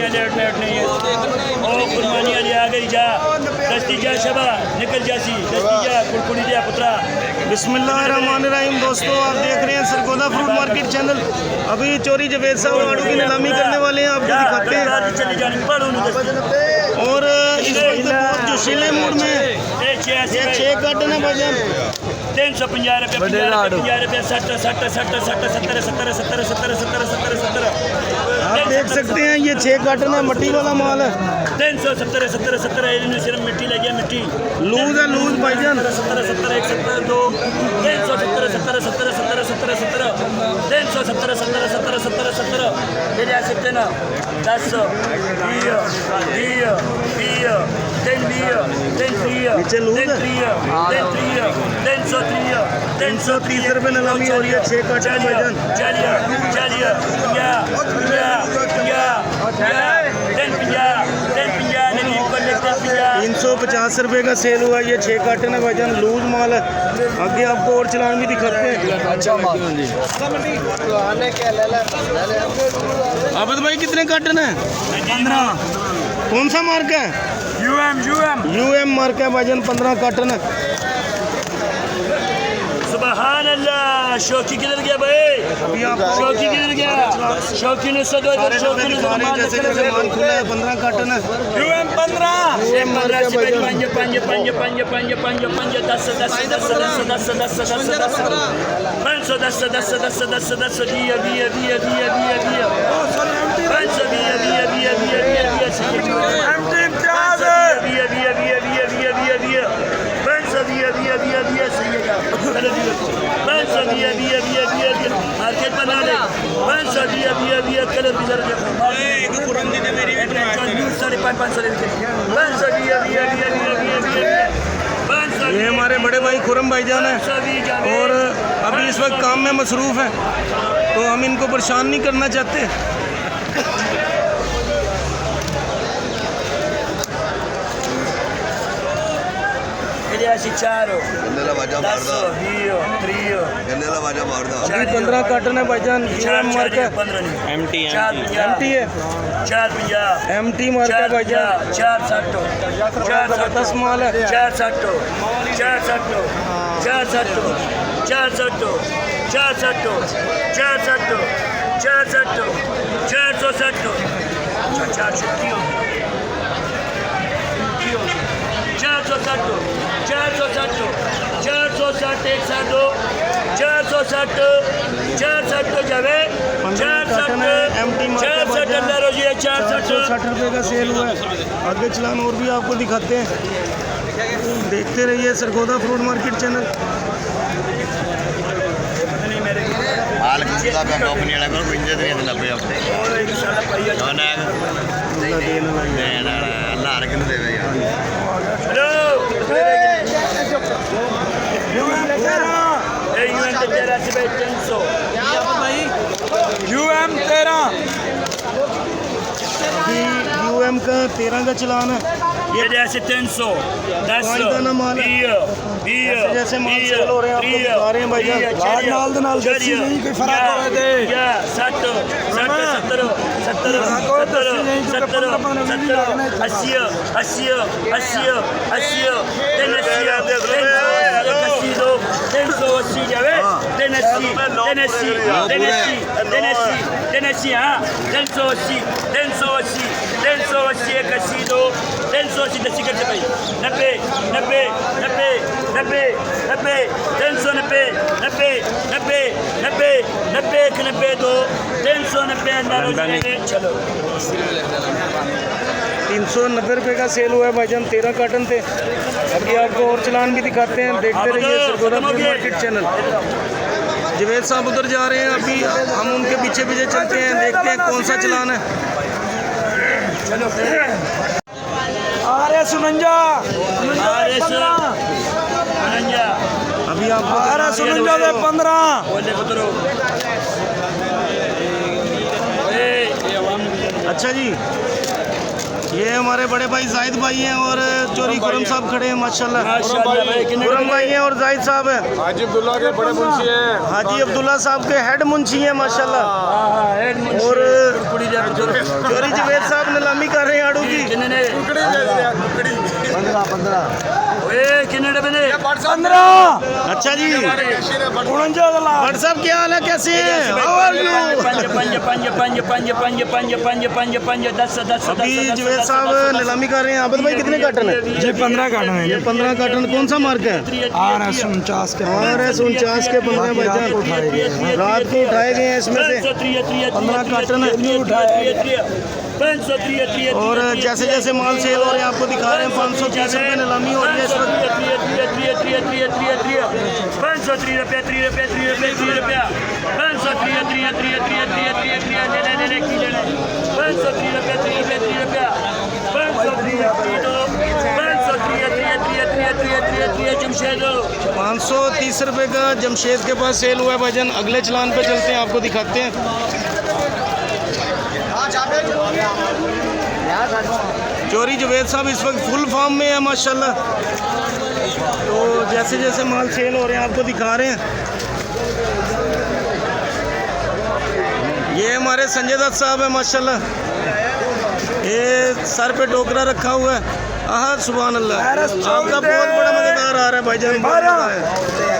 Late नहीं है। और कुर्बानियाँ ले आ गई जा, दस्ती जा शबा निकल जासी, दस्ती जा कुड़कुड़ी जा पुत्रा। बिस्मिल्लाहिर्रहमानिर्रहीम। दोस्तों आप देख रहे हैं सरगोदा फ्रूट मार्केट चैनल। अभी चोरी जवेद साहब आड़ू की नीलामी करने वाले हैं, आपको दिखाते हैं। और इस वक्त बहुत जोशीले मूड में ये 6 कार्टन है भाईजान, 350 रुपये, 50 रुपये, 60 60 60 60 70 70 70 70 70 70 70। आप देख सकते हैं ये 6 कार्टन है, मट्टी वाला माल है। 370 70 70 सिर्फ मिट्टी लगी है, मिट्टी लूज है, लूज भाईजान। 70 70 1 70 2 370 70 70 70 70 70 370 70 70 70 70 मेरे आ सकते ना 10 नीचे लूज है। 330 रुपये नीलामी हो रही है 6 कार्टन भाईजान। 350 रुपये का सेल हुआ, ये 6 कार्टन है भाईजान, लूज माल है। आगे आपको और चलान भी दिखाते हैं। आबिद भाई कितने कार्टन है? 15। कौन सा मार्क है? यूएम मार्क है भाईजान, 15 कार्टन है। सुभान अल्लाह। शौकी किधर गया भाई? अभी आप शौकी किधर गया? शौकी ने सदो इधर, शौकी ने जैसे जैसे माल खुला है 15 कार्टन है। यूएम 15 मार्क है भाईजान। मार्केट बना ले 500 कलर गुजर गया। ये हमारे बड़े भाई खुरम भाईजान है और अभी इस वक्त काम में मसरूफ़ हैं, तो हम इनको परेशान नहीं करना चाहते। Chiaro, 15 कार्टन है भाईजान, यूएम मार्क है। एमटी है, एमटी मार्क है भाईजान। 460 10 माल है। 460 460 460 460 460 460 460 460 460 102 460 460 जावे 460 अंदर हो जाए 460 रुपये का सेल हुआ है। आगे चलान और भी आपको दिखाते हैं, देखते रहिए Sargodha fruit market channel. UM का 13 का चलान है। ये जैसे 300 10 जैसे माल सेल हो रहे हैं आपको दिखा रहे हैं भाईजान। नाल दस्सी नहीं कोई फर्क हो रहा है। 60 70 70 70 70 70 80 80 80 80 380 जावे 380 एक 80 2 380 दस्सी करते भाई 90 90 90 90 90 390 90 90 90 90 90 2 390 अंदर हो जाएंगे। चलो 390 रुपये का सेल हुआ है भाईजान, 13 कार्टन थे। अभी आपको और चलान भी दिखाते हैं, देखते रहिए Sargodha fruit market channel. Javed साहब उधर जा रहे हैं, अभी हम उनके पीछे पीछे चलते हैं, देखते हैं कौन सा चलान है। चलो अरे सुनंजा अभी आपको अरे सुनंजा दे 15 बोले पुत्रो। अच्छा जी, ये हमारे बड़े भाई जाहिद भाई हैं और चोरी खुरम साहब खड़े हैं माशाल्लाह। खुरम भाई हैं और जाहिद साहब हैं। हाजी अब्दुल्ला के बड़े मुंशी हैं। हाजी अब्दुल्ला साहब के हेड मुंशी हैं माशाल्लाह। और चोरी जवेद साहब नीलामी कर रहे हैं आड़ू की। 15। अच्छा जी भट्ट साहब क्या हाल है, कैसे हैं? How are you? अभी जवेद साहब नीलामी कर रहे हैं। आबिद भाई कितने कार्टन है? जी 15 कार्टन है। ये 15 कार्टन कौन सा मार्क है? RS 49 के। RS 49 के 15 भाईजान रात को उठाए गए हैं। इसमें से 15 कार्टन है। और जैसे जैसे माल सेल हो रहे हैं आपको दिखा रहे हैं। 530 रुपये नीलामी हो रही है इस वक्त। 530 रुपये 3 रुपये 3 रुपये 3 रुपया 530 रुपये 3 रुपये 3 रुपये 530 रुपया 530 जमशेद 530 रुपये का जमशेद के पास सेल हुआ है भाईजान। अगले चलान पे चलते हैं, आपको दिखाते हैं। चोरी जवेद साहब इस वक्त फुल फॉर्म में है माशाल्लाह। तो जैसे जैसे माल सेल हो रहे हैं आपको दिखा रहे हैं। ये हमारे संजय दत्त साहब है माशाल्लाह। ये सर पे टोकरा रखा हुआ है। आहा सुभान अल्लाह, आपका बहुत बड़ा मजेदार आ रहा है भाईजान, बहुत बड़ा है,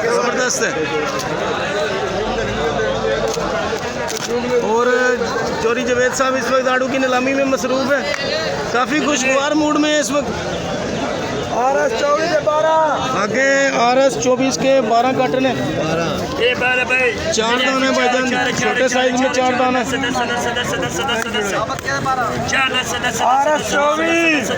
ज़बरदस्त है। और चोरी जवेद साहब इस वक्त आड़ू की नीलामी में मसरूफ़ है। काफ़ी खुशगवार मूड में है इस वक्त। RS 24 के 12। आगे RS 24 के 12 कार्टन है। 4 दाने भाईजान, छोटे साइज में 4 दाने। RS 24।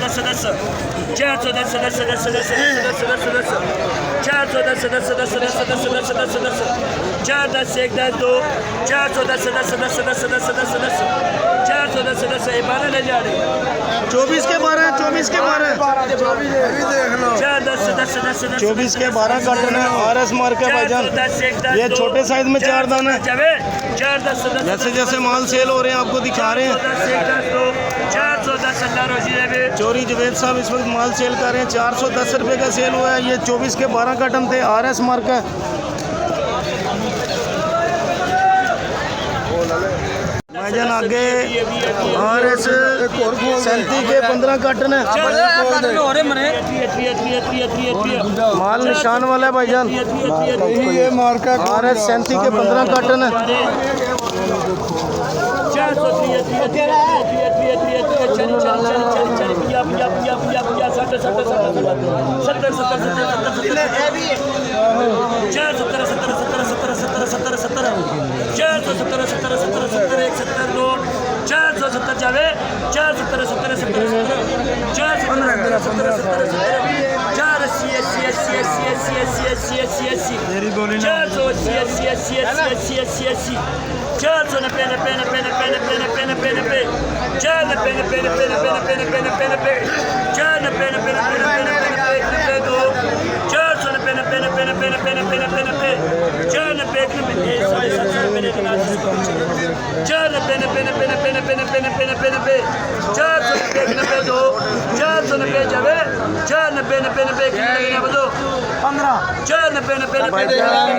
24 के 12, 24 के 12, 24 के 12 कार्टन है। RS मार्क है भाईजान। ये छोटे साइज में 4 दाने। जैसे जैसे माल सेल हो रहे हैं आपको दिखा रहे हैं। चोरी जवेद साहब इस वक्त माल सेल कर रहे हैं। 410 रुपये का सेल हुआ है। ये 24 के 12 कार्टन थे। RS मार्क है। भाईजान आगे RS 37 के 15 कार्टन है। माल निशान वाला है भाईजान। ये मार्का RS 37 के 15 कार्टन है।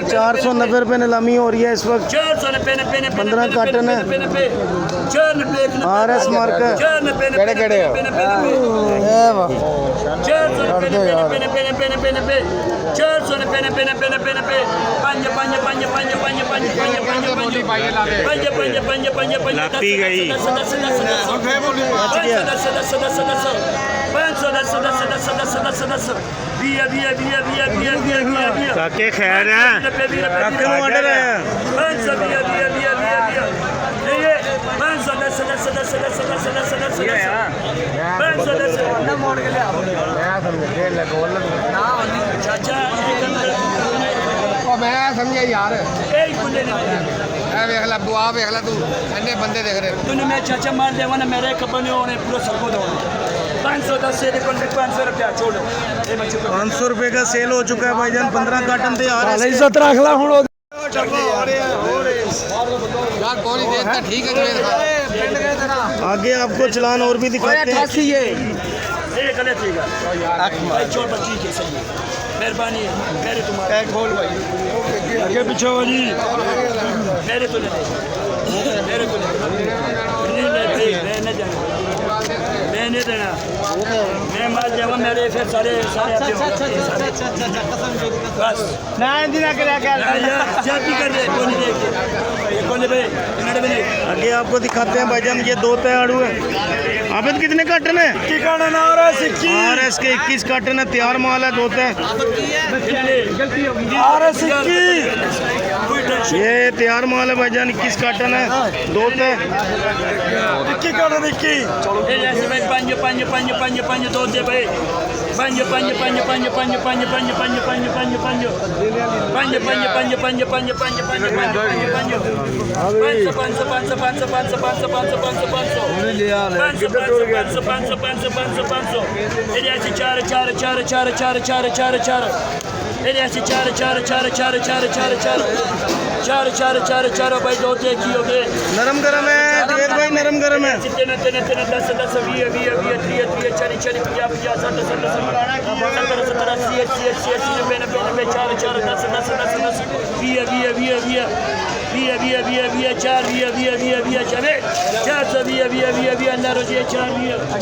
चार 490 रुपये नीलामी हो रही है इस वक्त। 15 कार्टन है। RS मार्क है। लाती गई काके खैर है काके नु ऑर्डर है। मैं समझे यार वेख ला बुआ वेख ला तू अन्ने बंदे देख रहे तूने मैं चाचा मार देवा ना मेरे कपड़े होने पूरा सबको दो 510 से 500 रुपया छोड़ो 500 रुपये का सेल हो चुका है भाईजान। 15 कार्टन थे। इज्जत रख ला हुन यार कौन ही देखता ठीक है जुबेद खान आगे आपको चलान और भी दिखाते हैं। ये गलत है भाई, छोड़ बच्ची के सही है, मेहरबानी है, मेरे तुम्हारे खोल भाई आगे पीछे हो जी। मेरे तो नहीं, मेरे तो नहीं, मैं नहीं जाना, मैं नहीं देना, मैं मार जाऊँगा, मेरे फिर सारे सारे आते होंगे बस ना इंदिरा के क्या जब भी कर रहे कौन नहीं देखते कौन भाई इन्होंने भी नहीं आगे आपको दिखाते हैं भाईजान, ये 2 तय आड़ू है। आबिद कितने कार्टन है? RS के 21 कार्टन है, तैयार माल है, 2 तय। ये तैयार माल है भाईजान, 21 कार्टन है, 2 तय। पंज पंज पंज पंज पंज दो दे भाई, पंज पंज पंज पंज पंज पंज पंज पंज पंज पंज पंज पंज पंज पंज पंज पंज पंज पंज चार भाई दो की हो गए। नरम गरम है जुबेद भाई, नरम गरम है। 10 10 20 20 30 30 40 40 50 50 60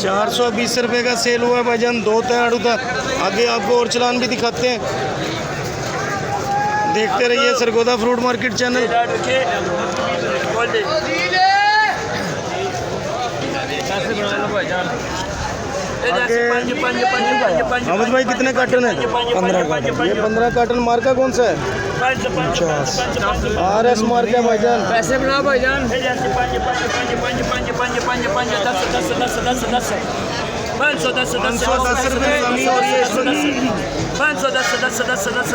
420 रुपये का सेल हुआ है भाईजान, 2 तय आड़ू था। आगे आपको और चलान भी दिखाते हैं, देखते रहिए Sargodha fruit market channel. Ahmad भाई कितने कार्टन है? 15 कार्टन। ये 15 कार्टन मार्का कौन सा है? 50 RS मार्का भाईजान। पैसे बना भाईजान 510 रुपये ज़मीन और ये 510 साढ़े 7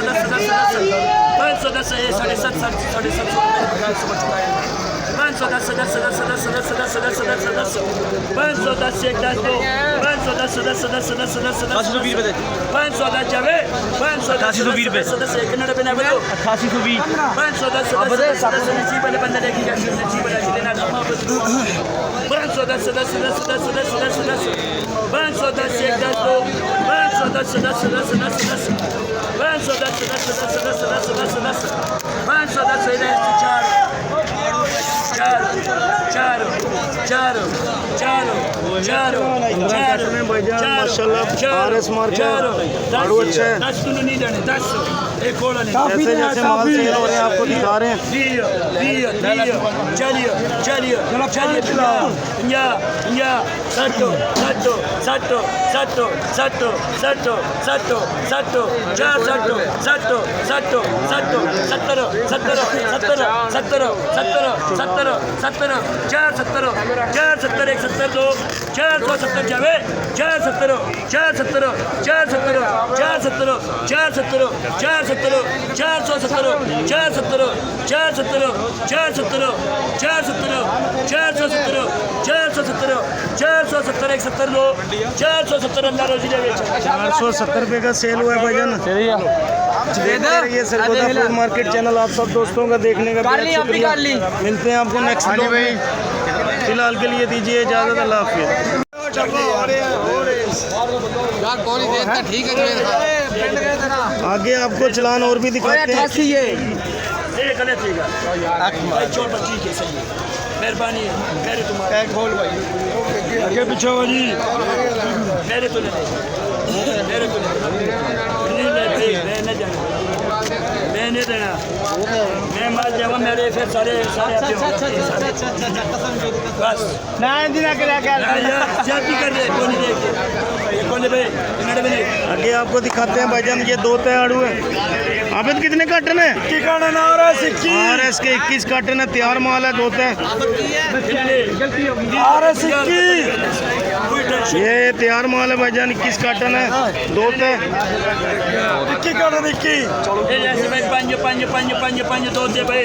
RS मार्का आड़ू अच्छा है। 10 नहीं जाने 10 एक और नहीं जैसे जैसे माल सेल हो रहे हैं आपको दिखा रहे हैं। चलिए सट्टो चार सत्तर एक 70 दो 470 जावे 470 470 470 470 470 470 470 470 470 470 470 एक 70 दो 470 अल्लाह रोजी दे 470 रुपये का सेल हुआ है भाईजान। ये सरगोदा फ्रूट मार्केट चैनल आप सब दोस्तों का देखने का बहुत शुक्रिया। मिलते हैं आपको नेक्स्ट वीडियो में, फिलहाल के लिए दीजिए इजाज़त। अल्लाह हाफिज़। यार कौन ही देखता ठीक है जुबेद खान आगे आपको चलान और भी दिखाते हैं। ये गलत है भाई, छोड़ बच्ची के सही है, मेहरबानी है, मेरे तुम्हारे खोल भाई आगे पीछे हो जी। मेरे तो नहीं, मेरे तो नहीं, मैं नहीं जाना, मैं नहीं देना, मैं मार जाऊँगा, मेरे फिर सारे सारे आते होंगे बस ना इंदिरा के क्या जब भी कर रहे कौन नहीं देखते कौन भाई इन्होंने भी नहीं आगे आपको दिखाते हैं भाईजान, ये 2 तय आड़ू है। आबिद कितने कार्टन है? RS के 21 कार्टन है, तैयार माल है, 2 तय। ये तैयार माल है भाईजान, 21 कार्टन है, 2 तय। पंज पंज पंज पंज पंज दो दे भाई